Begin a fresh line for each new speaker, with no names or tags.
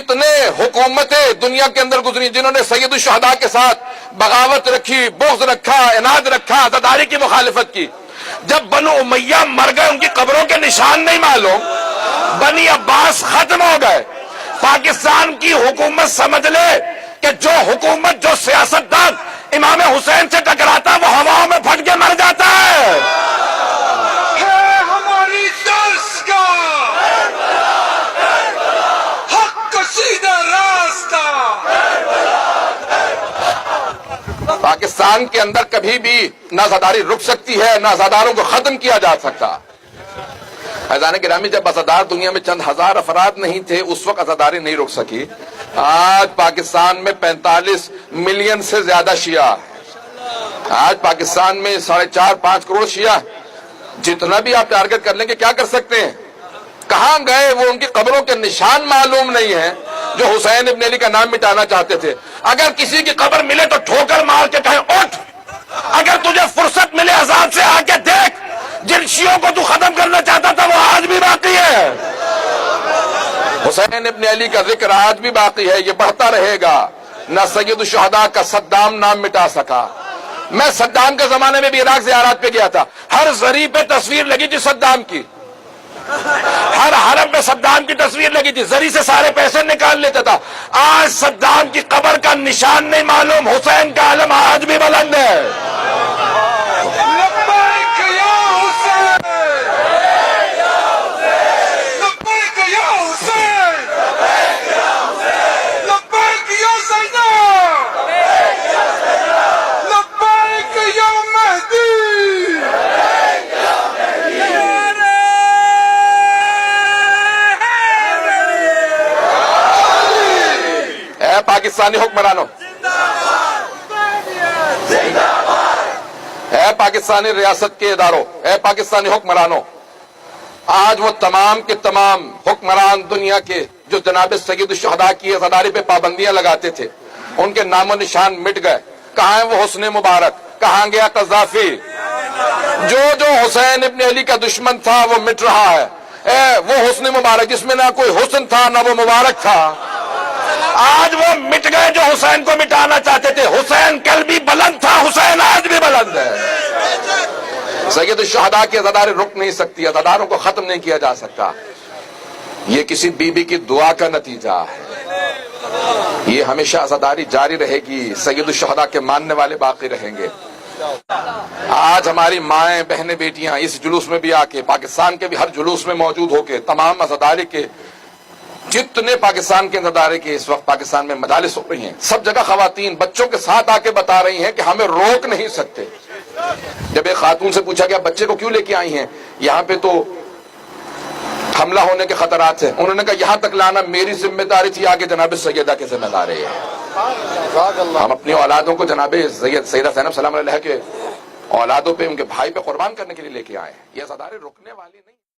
جتنے حکومتیں دنیا کے اندر گزری جنہوں نے سید الشہداء کے ساتھ بغاوت رکھی، بغض رکھا، عناد رکھا، عزاداری کی مخالفت کی، جب بنو امیہ مر گئے ان کی قبروں کے نشان نہیں معلوم، بنی عباس ختم ہو گئے، پاکستان کی حکومت سمجھ لے کہ جو حکومت جو سیاستدان امام حسین سے ٹکراتا وہ ہواؤں میں پھٹ کے مر جاتا ہے۔
ہماری درس کا حق کا سیدھا راستہ۔
پاکستان کے اندر کبھی بھی نہ عزاداری رک سکتی ہے، نہ عزاداروں کو ختم کیا جا سکتا۔ عزیزان گرامی، جب عزادار دنیا میں چند ہزار افراد نہیں تھے اس وقت عزاداری نہیں رک سکی۔ آج پاکستان میں 45 ملین سے زیادہ شیعہ، آج پاکستان میں 4.5-5 کروڑ شیعہ، جتنا بھی آپ ٹارگٹ کر لیں گے کیا کر سکتے ہیں؟ کہاں گئے وہ؟ ان کی قبروں کے نشان معلوم نہیں ہیں جو حسین ابن علی کا نام مٹانا چاہتے تھے۔ اگر کسی کی قبر ملے تو ٹھوکر مار کے کہیں اٹھ، اگر تجھے فرصت ملے آزاد سے آ کے دیکھ، جن شیعوں کو تو ختم کرنا چاہتا تھا وہ آج بھی باقی ہے۔ حسین ابن علی کا ذکر آج بھی باقی ہے، یہ بڑھتا رہے گا۔ نہ سید الشہداء کا صدام نام مٹا سکا۔ میں صدام کے زمانے میں بھی عراق زیارات پہ گیا تھا، ہر زری پہ تصویر لگی تھی صدام کی، ہر حرم پہ صدام کی تصویر لگی تھی، زری سے سارے پیسے نکال لیتا تھا۔ آج صدام کی قبر کا نشان نہیں معلوم، حسین کا علم آج بھی بلند ہے۔
لبیک یا حسین، لبیک یا حسین، لبیک یا زینب، لبیک یا مہدی۔
اے پاکستانی حکمرانوں، اے پاکستانی ریاست کے اداروں، اے پاکستانی حکمرانوں، آج وہ تمام کے تمام حکمران دنیا کے جو جناب سید الشہداء کی عزاداری پہ پابندیاں لگاتے تھے، ان کے نام و نشان مٹ گئے۔ کہاں ہے وہ حسن مبارک؟ کہاں گیا قذافی؟ جو حسین ابن علی کا دشمن تھا وہ مٹ رہا ہے۔ اے وہ حسن مبارک جس میں نہ کوئی حسن تھا نہ وہ مبارک تھا، آج وہ مٹ گئے جو حسین کو مٹانا چاہتے تھے۔ حسین کل بھی بلند تھا، حسین آج بھی بلند ہے۔ سید الشہداء کی عزاداری رک نہیں سکتی، عزاداروں کو ختم نہیں کیا جا سکتا۔ یہ کسی بی بی کی دعا کا نتیجہ ہے، یہ ہمیشہ عزاداری جاری رہے گی، سید الشہداء کے ماننے والے باقی رہیں گے۔ آج ہماری مائیں، بہنیں، بیٹیاں اس جلوس میں بھی آ کے، پاکستان کے بھی ہر جلوس میں موجود ہو کے، تمام عزاداری کے جتنے پاکستان کے ادارے کے اس وقت پاکستان میں مجالس ہو رہی ہیں، سب جگہ خواتین بچوں کے ساتھ آ کے بتا رہی ہیں کہ ہمیں روک نہیں سکتے۔ جب ایک خاتون سے پوچھا گیا بچے کو کیوں لے کے آئی ہیں؟ یہاں پہ تو حملہ ہونے کے خطرات ہیں۔ انہوں نے کہا یہاں تک لانا میری ذمہ داری تھی، آگے جناب سیدہ کی ذمہ داری ہے۔ ہم اپنی اولادوں کو جناب سیدہ زینب سلام علیہ کے اولادوں پہ، ان کے بھائی پہ قربان کرنے کے لیے لے کے آئے ہیں۔ یہ عزاداری رکنے والی نہیں۔